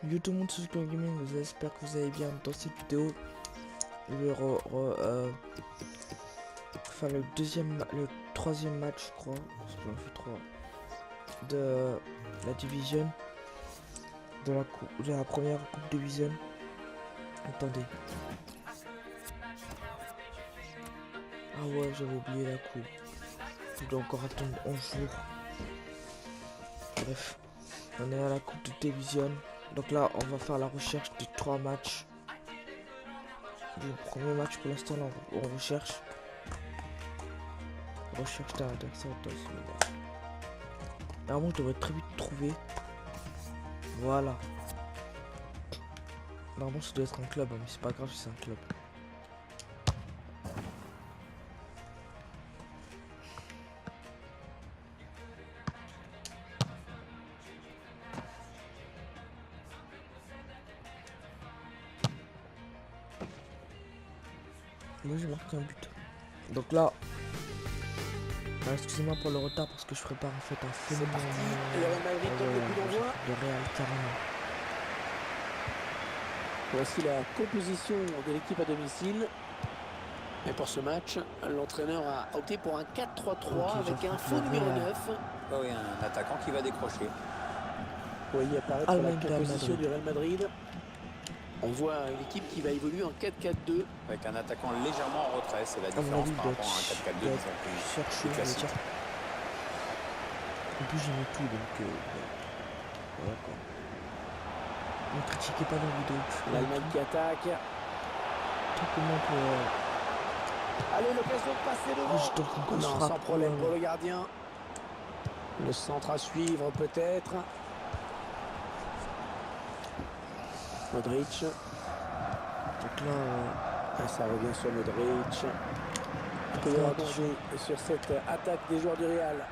Yo tout le monde, c'est Clan Gaming, j'espère que vous allez bien. Dans cette vidéo, je vais faire le troisième match, je crois, parce que j'en fais 3, de la division, de la première coupe division. Attendez. Ah ouais, j'avais oublié la coupe. Je dois encore attendre 11 jours. Bref, on est à la coupe de division. Donc là, on va faire la recherche des 3 matchs. Du premier match pour l'instant, on recherche. Recherche d'adversaire. Normalement, je devrais très vite trouver. Voilà. Normalement, ça doit être un club, mais c'est pas grave si c'est un club. Moi j'ai marqué un but. Donc là, excusez-moi pour le retard parce que je prépare en fait un phénomène de Real carrément. Voici la composition de l'équipe à domicile. Et pour ce match, l'entraîneur a opté pour un 4-3-3 avec un faux numéro 9. Oh oui, un attaquant qui va décrocher. Vous voyez apparaître la composition du Real Madrid. On voit une équipe qui va évoluer en 4-4-2. Avec un attaquant légèrement en retrait, c'est la différence par rapport à un 4-4-2. Chercher, en plus j'ai mis tout donc voilà quoi. Ne critiquez pas la vidéo. L'Allemagne qui attaque. Tout comment pour... Allez, l'occasion de passer devant. Non, sans problème pour le gardien. Le centre à suivre peut-être. Modric. Donc là, ça revient sur Modric. Un peu de danger sur cette attaque des joueurs du Real.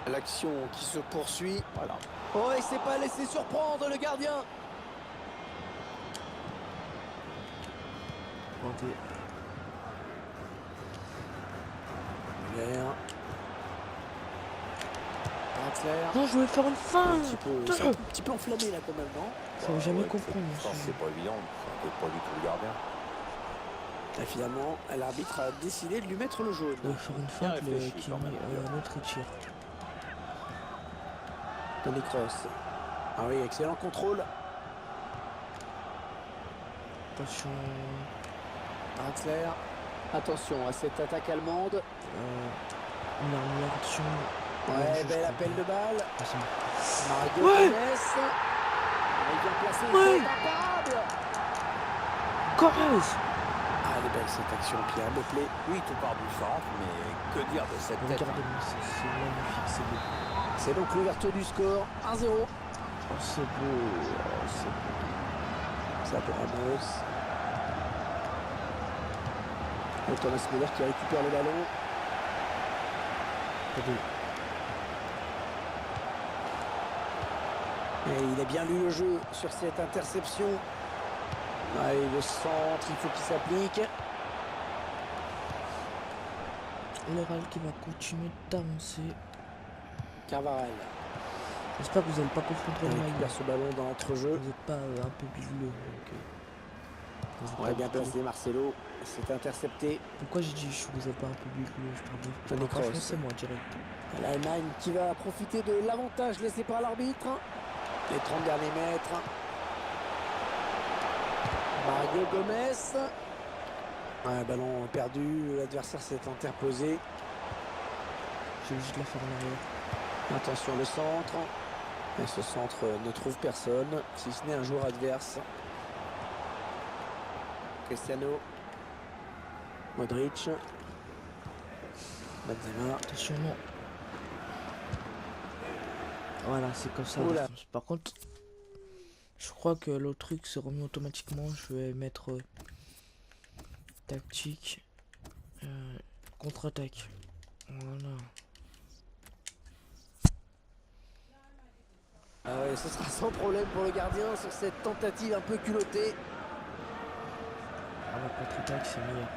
L'action qui se poursuit. Voilà. Oh, il s'est pas laissé surprendre le gardien. non, je voulais faire une fin. Un petit peu enflammé là quand même, non? Faut jamais comprendre. C'est pas évident, c'est pas du tout le gardien. Et finalement, l'arbitre a décidé de lui mettre le jaune. Il va faire une fin qui met un autre tir. Toni Kroos. Ah oui, excellent contrôle. Attention. Draxler. Attention à cette attaque allemande. Une action. Ouais, bel appel de balle. Mario Ouais. Gomez. Il vient placer Ouais. imparable. Corrèze. Ah, elle est belle cette action, Pierre, me plaît. Oui, tout part du centre, mais que dire de cette tête? Regardez-moi, c'est magnifique, c'est beau. C'est donc l'ouverture du score, 1-0. Oh, c'est beau, c'est beau. Ça pour Ramos. Et Thomas Müller qui récupère le ballon. Et il a bien lu le jeu sur cette interception. Allez, le centre, il faut qu'il s'applique. Le Real qui va continuer d'avancer. Carvajal. J'espère que vous n'allez pas confondre le Il maillot. récupère ce ballon dans l'entrejeu. Vous n'êtes pas un peu bleu. Ouais, bien placé Marcelo. C'est intercepté. Pourquoi j'ai dit je vous ai pas un peu bleu? Je Toni parle Kroos. français moi direct. L'Allemagne qui va profiter de l'avantage laissé par l'arbitre. Les 30 derniers mètres. Mario Gomez. Un ballon perdu. L'adversaire s'est interposé. J'ai juste la faire en arrière. Attention le centre. Et ce centre ne trouve personne, si ce n'est un joueur adverse. Cristiano. Modric. Benzema. Attention, non. Voilà, c'est comme ça. Par contre, je crois que le truc se remet automatiquement. Je vais mettre tactique contre-attaque. Voilà. Ah ouais, ce sera sans problème pour le gardien sur cette tentative un peu culottée. Ah, la contre-attaque, c'est meilleur.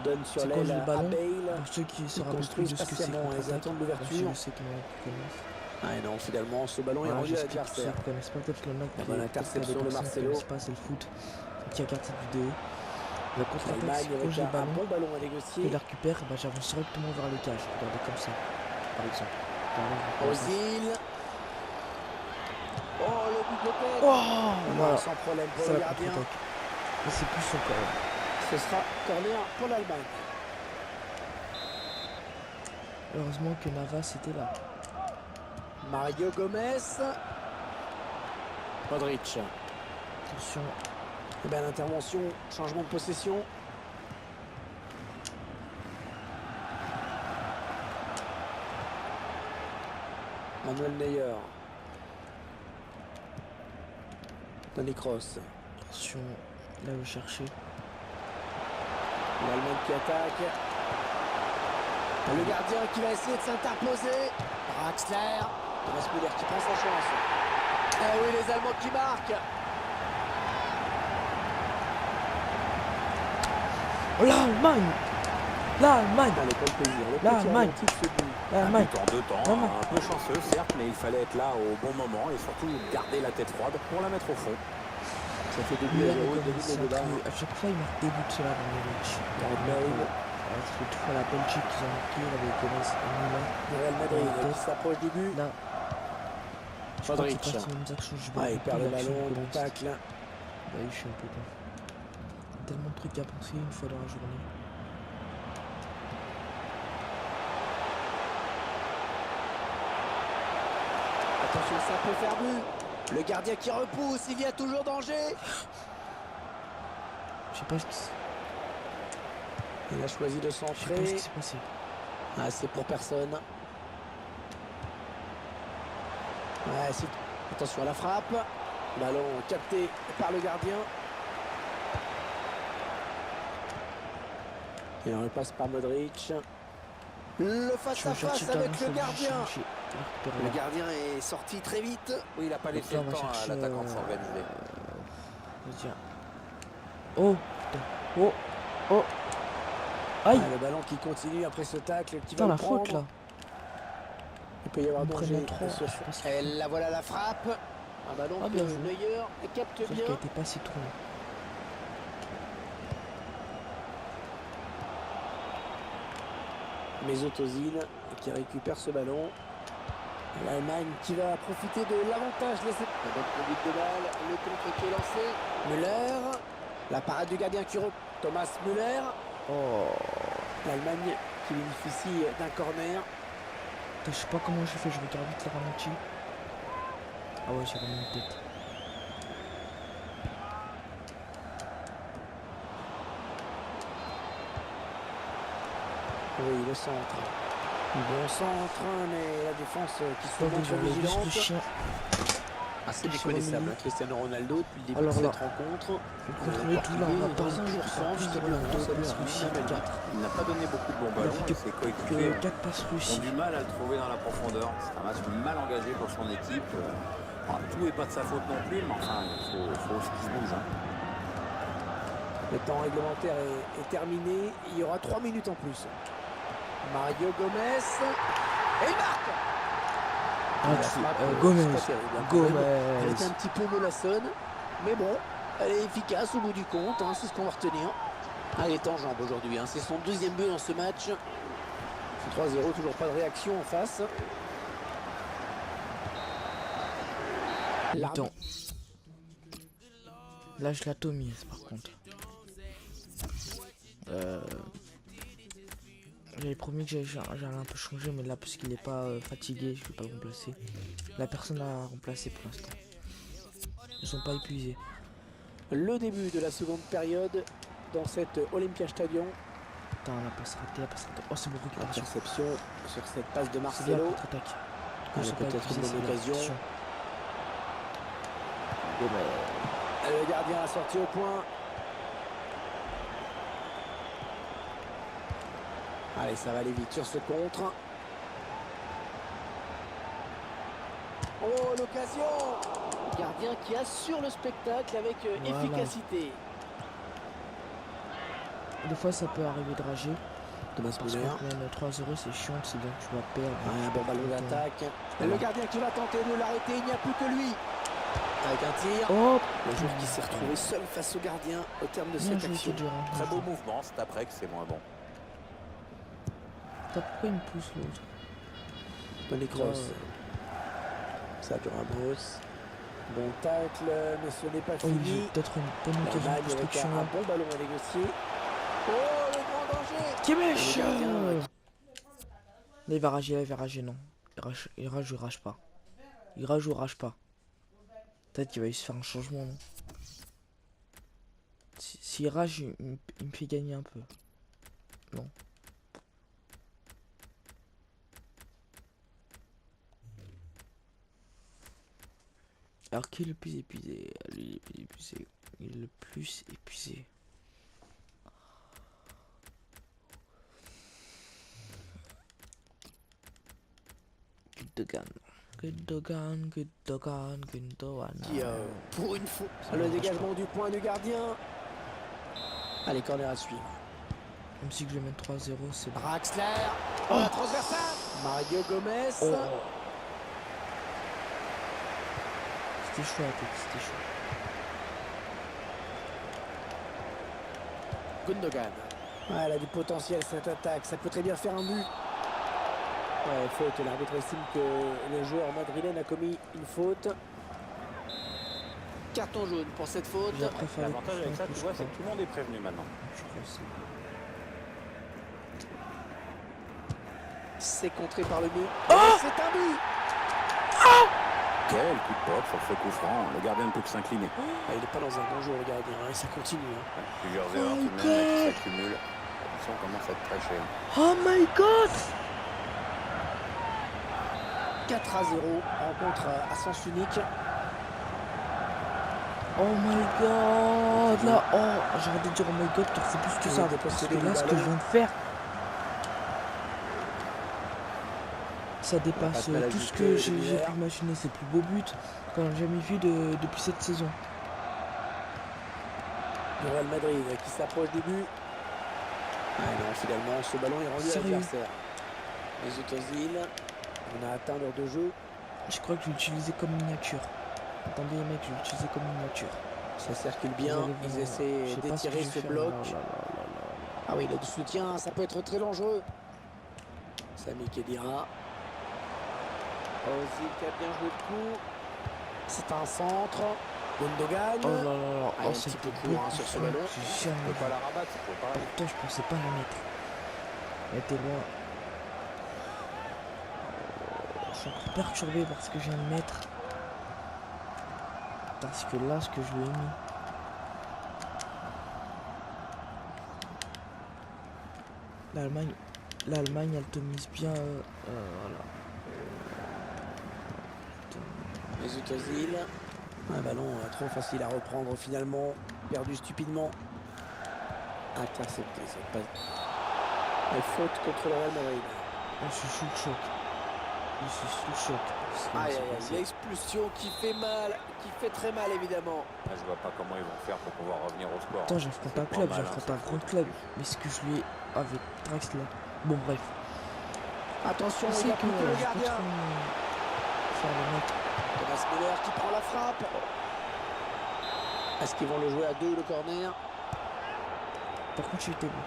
Donne sur l'aile à Bale. Pour ceux qui se Ils rappellent plus construisent de ce que c'est patiemment, ils attendent l'ouverture. Je sais comment on commence. Ah et non, finalement, ce ballon est Voilà, rendu à j'explique tout ça l'adversaire. pour qu'on connaisse pas, peut-être qu'il y en a La bonne interception de Marcelo. pas, c'est le foot qui regarde cette vidéo. Le contre-attaque, L'Allemagne c'est quand j'ai le avec un ballon, bon ballon à et négocier. il la récupère, bah, j'avance directement vers le cage. Regardez comme ça, par exemple. Ozil. Oh, le but de tête. Oh, Non, voilà. sans problème pour C'est le la gardien. contre-attaque. Mais c'est plus son corps. Ce sera corner pour l'Allemagne. Heureusement que Navas était là. Mario Gomez. Modric. Attention. Et bien l'intervention, changement de possession. Manuel Neuer. Toni Kroos. Attention. Là, où chercher. L'Allemagne qui attaque. Le gardien qui va essayer de s'interposer. Draxler. Thomas Müller qui prend sa chance. Eh oui, les Allemands qui marquent. Oh, l'Allemagne! L'Allemagne! Dans l'école plaisir. Le L'Allemagne. petit ralenti de ce but. Un L'Allemagne! but en 2 temps, un peu chanceux certes, mais il fallait être là au bon moment et surtout garder la tête froide pour la mettre au fond. Ça fait 2 buts à 0, 2 buts de débat. À chaque fois, il marque des buts ceux-là dans les matchs. C'est toutefois la Belgique qu'ils ont marqué avec Gomez et Müller. Real Madrid qui s'approche du but. Là, je crois Modric. qu'il passe les mêmes actions. Je Ah, il perd le l'action ballon, de bon Gomez. tacle. Bah oui, je suis un peu con. Tellement de trucs à penser une fois dans la journée. Attention, ça peut faire but. Le gardien qui repousse, il y a toujours danger. Je sais pas ce qui Il a choisi de s'est centrer. passé. Ah, c'est pour personne. Ouais, attention à la frappe. Ballon capté par le gardien. Et on repasse par Modric. Le face-à-face avec le gardien. Le gardien est sorti très vite. Oui, il n'a pas laissé Donc le là, on temps va à chercher, l'attaquant de s'organiser. Tiens. Oh, putain. Oh, oh. Aïe. Ah, le ballon qui continue après ce tacle qui va Putain, le la prendre. faute là. Il peut y avoir Ils danger. prennent trop, sur- je sais pas si- Et la voilà la frappe. Un ballon Ah, que bien joué. Neuer capte Sauf bien. qu'elle était pas si tournée. Mesut Ozil qui récupère ce ballon. L'Allemagne qui va profiter de l'avantage laissé. La bonne conduite de balle, le contre qui est lancé. Müller, la parade du gardien qui repose. Thomas Müller. Oh. L'Allemagne qui bénéficie d'un corner. Putain, je sais pas comment j'ai fait, je regarde vite le ralenti. Ah ouais, j'ai remis une tête. Oui, le centre. Bon centre, mais la défense qui se montre Le vigilante. chien. Assez qui se méconnaissable, remet. Cristiano Ronaldo depuis le début Alors de là, cette rencontre. Le contrôler tout là, on va pas dans un jour sans, justement, ça lui a réussi à mettre. Il n'a pas donné beaucoup de bons Il a ballons fait et ses que coéquipiers 4 passes ont réussies. du mal à le trouver dans la profondeur. C'est un match mal engagé pour son équipe. Tout n'est pas de sa faute non plus, mais enfin, il faut aussi qu'il se bouge. Hein. Le temps réglementaire est terminé. Il y aura 3 minutes en plus. Mario Gomez. Et il marque. Ah, La frappe, Gomez. c'est pas terrible, hein, quand même. Elle était Gomez. un petit peu mollassonne. Mais bon, elle est efficace au bout du compte. Hein, c'est ce qu'on va retenir. Ah, elle est en jambes aujourd'hui. Hein. C'est son deuxième but dans ce match. C'est 3-0. Toujours pas de réaction en face. Attends. Là, je l'atomise par contre. J'avais promis que j'allais un peu changer, mais là, parce qu'il n'est pas fatigué, je ne vais pas le remplacer. La personne à remplacer pour l'instant. Ils ne sont pas épuisés. Le début de la seconde période dans cette Olympia Stadium. Putain, la passe ratée, la passe ratée. Oh, c'est bon, récupération. Interception sur cette passe de C'est bien, Marcelo. contre-attaque. Ils Allez, sont pas peut-être épuisés, une bonne c'est bien. occasion. Attention. Le gardien a sorti au point. Allez, ça va aller vite sur ce contre. Oh, l'occasion! Le gardien qui assure le spectacle avec Voilà. efficacité. Des fois, ça peut arriver de rager. Thomas Parce Müller. que même 3-0 c'est chiant, c'est bien que tu vas perdre. Un bon ballon d'attaque. Et le gardien qui va tenter de l'arrêter, il n'y a plus que lui. Avec un tir. Oh, Le joueur qui s'est retrouvé seul face au gardien au terme de bien cette joué, action. Kedira. Très beau mouvement, c'est après que c'est moins bon. Pourquoi il me pousse l'autre? Toni Kroos. Sergio Ramos. Bon tacle, mais ce n'est pas Oh, fini. j'ai peut-être une bonne occasion de L'Allemagne avec construction un là. bon ballon à négocier. Oh, le grand danger. Kimmich! Et le gardien, Là, il va rager, non. Il rage ou il rage pas. Il rage ou il rage pas. Peut-être qu'il va se faire un changement, non. S'il rage, il me fait gagner un peu. Non. Alors qui est le plus épuisé? Lui, il est le plus épuisé. Il est le plus épuisé. Gundogan. qui, pour une fois, le dégagement du point du gardien. Allez, corner à suivre. Même si je vais mettre 3-0, c'est bon. Draxler, la transversale. Mario Gomez. Oh. C'était chaud à la tête, c'était chaud. Gundogan. Ouais, elle a du potentiel cette attaque, ça peut très bien faire un but. Ouais, faute, l'arbitre estime que le joueur madrilène a commis une faute. Carton jaune pour cette faute. J'ai préféré L'avantage avec ça, tu vois, c'est que tout le monde est prévenu maintenant. Je crois que c'est bon. C'est contré par le but. Oh, c'est un but. Quel coup de pop sur le faux coup franc, le gardien ne peut que s'incliner. Ah, il n'est pas dans un bon jour le gardien, hein, et ça continue. Hein. Plusieurs erreurs tout de même qui s'accumulent. La mission commence à être très chère. Oh my god! 4-0, rencontre à sens unique. Oh my god! Là, oh, j'ai arrêté de dire oh my god car c'est plus que ça. Parce que là, ce que je viens de faire, ça dépasse tout ce que j'ai pu imaginer. C'est le plus beau but qu'on a jamais vu depuis cette saison. Le Real Madrid qui s'approche du but. Ah non, finalement, ce ballon est rendu à Sérieux? l'adversaire. Les Ozil. On a atteint l'heure de jeu. Je crois que je vais l'utiliser comme miniature. Attendez les mecs, je vais l'utiliser comme miniature. Ça circule bien. Vous allez Ils voir. Je essaient sais pas d'étirer que je ce vais bloc. faire. Ah oui, le soutien, ça peut être très dangereux. Sami Khedira. Ozil qui a bien joué le coup. C'est un centre. Gundogan. Oh là là là, Ah, oh, un c'est petit peu beaucoup court, hein, sur ce ballon. J'ai jamais On peut vu. pas la rabattre, c'est pas pareil. Pourtant, je pensais pas la mettre. Elle était loin. Je suis encore perturbé par ce que je viens de mettre. Parce que là, ce que je lui ai mis. L'Allemagne, elle te mise bien. Voilà. Les Ozil. Un ballon trop facile à reprendre finalement. Perdu stupidement. Intercepté. C'est pas... Une faute contre le Real Madrid. Je suis sous le choc. Je suis sous le choc. Aïe, aïe, aïe. L'expulsion qui fait mal, qui fait très mal évidemment. Là, je vois pas comment ils vont faire pour pouvoir revenir au score. Attends, j'affronte C'est un pas club, mal, j'affronte hein, un cette grand faute. club. Mais ce que je lui ai avec Draxler. Bon, bref. Attention, C'est il n'y a plus que le je peux gardien. trop faire le mec. Thomas Müller qui prend la frappe. Est-ce qu'ils vont le jouer à deux le corner? Par contre, il était bon.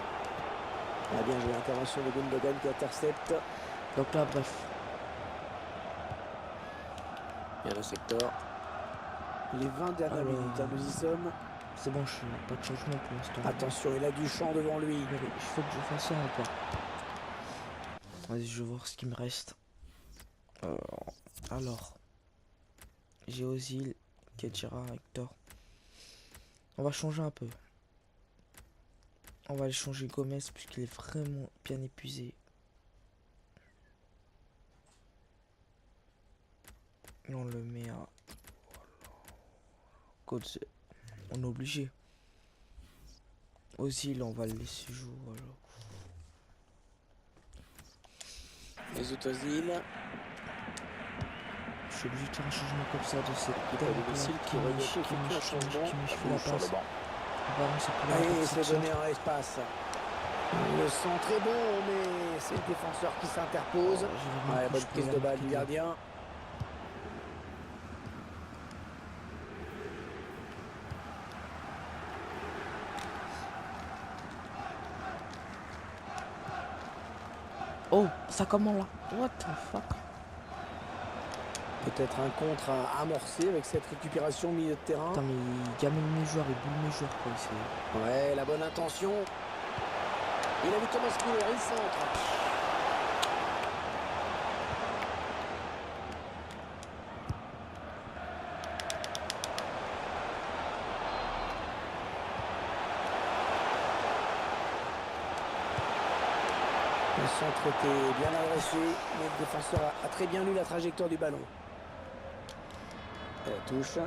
Ah, bien joué, intervention de Gundogan qui intercepte. Donc là, bref. Bien le secteur. Les 20 dernières Alors, minutes, hein, nous y sommes. C'est bon, je suis pas de changement pour l'instant. Attention, il a du champ devant lui. Il faut que je fasse ça ou pas. Vas-y, je vais voir ce qui me reste. Alors. J'ai Ozil, Khedira, Hector. On va changer un peu. On va aller changer Gomez puisqu'il est vraiment bien épuisé. Et on le met à... Godze. On est obligé. Ozil, on va le laisser jouer alors. Les Ozil. Je suis obligé de faire un changement comme ça de cette Il a domicile qui remonte effectue un changement. qui me fait la Sur le passe. banc. Apparemment, c'est plus là, Allez, comme c'est ça. donné un espace. Le centre est bon, mais c'est le défenseur qui s'interpose. Ouais, bonne prise de balle du gardien. Oh, ça comment là? What the fuck? Peut-être un contre à amorcer avec cette récupération au milieu de terrain. Putain, mais il gamine mes joueurs, il boule mes joueurs quoi. Ouais, la bonne intention. Il a vu Thomas Müller, il centre. Le centre était bien adressé, mais le défenseur a très bien lu la trajectoire du ballon. Et la touche.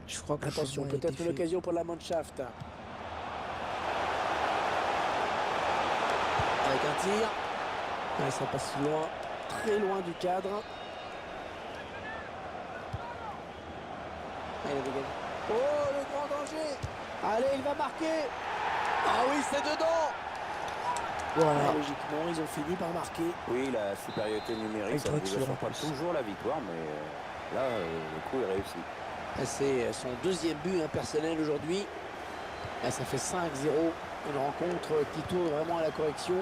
Je crois que Attention, peut-être une occasion pour la Mannschaft. Avec un tir. Ouais, ça passe loin, très loin du cadre. Allez, dégage. Oh, le grand danger. Allez, il va marquer. Ah oui, c'est dedans. Voilà. Logiquement, ils ont fini par marquer. Oui, la supériorité numérique, ça ne nous assure pas toujours la victoire, mais là, le coup est réussi. C'est son deuxième but personnel aujourd'hui. Ça fait 5-0. Une rencontre qui tourne vraiment à la correction.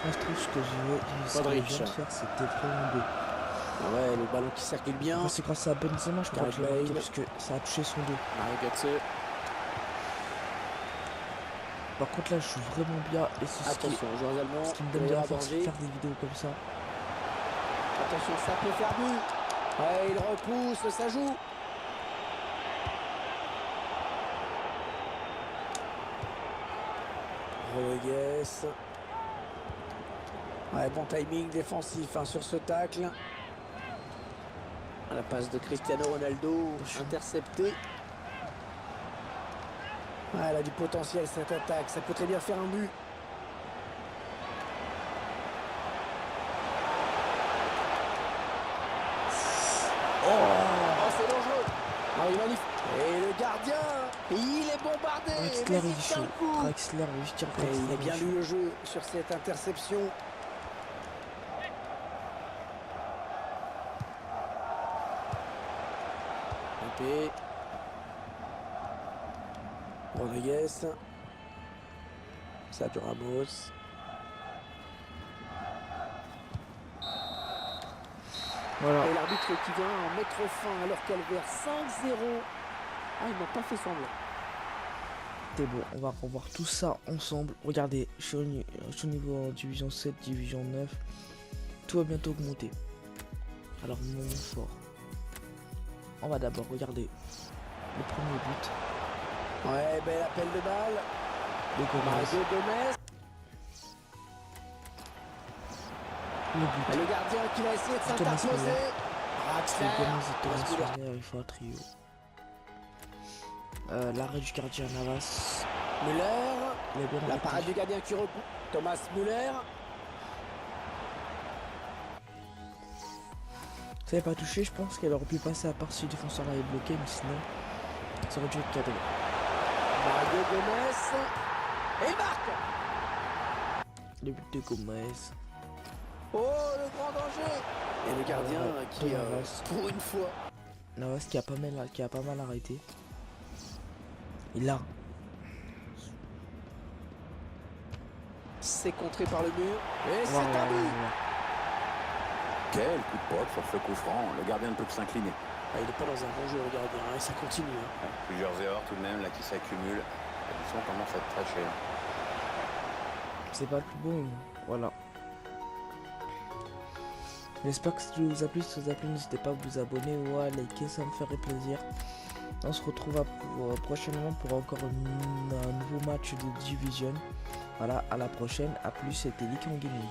Je trouve que j'ai Modric. faire, c'était vraiment beau. Ouais, le ballon qui circule bien. C'est grâce à Benzema, je crois que je l'ai marqué parce que ça a touché son dos. Par contre là, je suis vraiment bien et c'est ce qui me donne de la force de faire des vidéos comme ça. Attention, ça peut faire but. Ouais, il repousse, ça joue. Rodriguez. Ouais, bon timing défensif sur ce tacle. La passe de Cristiano Ronaldo interceptée. Ouais, elle a du potentiel cette attaque, ça peut très bien faire un but. Oh, c'est dangereux. Ah, il est magnifique. Et le gardien, il est bombardé. Draxler il est chaud. Draxler, je tire Draxler. Il a bien lu le jeu sur cette interception. Mbappé. Rodriguez. Sergio Ramos. Voilà. Et l'arbitre qui vient en mettre fin alors qu'elle vers 5-0. Ah, il n'a pas fait semblant. C'est bon, on va revoir tout ça ensemble. Regardez, je suis au niveau en division 7, division 9. Tout va bientôt augmenter. Alors, mon fort. On va d'abord regarder le premier but. Ouais, bel appel de balle. De Gomez. Le but. Et le gardien qui va essayer de s'interposer. Gomez, il faut un trio. L'arrêt du gardien Navas. Müller. La parade du gardien qui repousse. Thomas Müller. Ça n'avait pas touché, je pense qu'elle aurait pu passer à part si le défenseur avait bloqué, mais sinon, ça aurait dû être cadré. Mario Gomez. Et il marque. Le but de Gomez. Oh, le grand danger. Et le gardien qui, pour une fois. Navas qui a pas mal arrêté. Et là. C'est contré par le mur. Et c'est un but. Quel coup de pote sur ce coup franc. Le gardien ne peut que s'incliner. Ah, il n'est pas dans un bon jeu, le gardien. Et ça continue. Plusieurs erreurs tout de même là qui s'accumulent. Ils sont commence à être très chers. C'est pas le plus beau, mais voilà. J'espère que ça vous a plu. Si ça vous a plu, n'hésitez pas à vous abonner ou à liker, ça me ferait plaisir. On se retrouve prochainement pour encore un nouveau match de Division. Voilà, à la prochaine. A plus, c'était Lick en Gaming.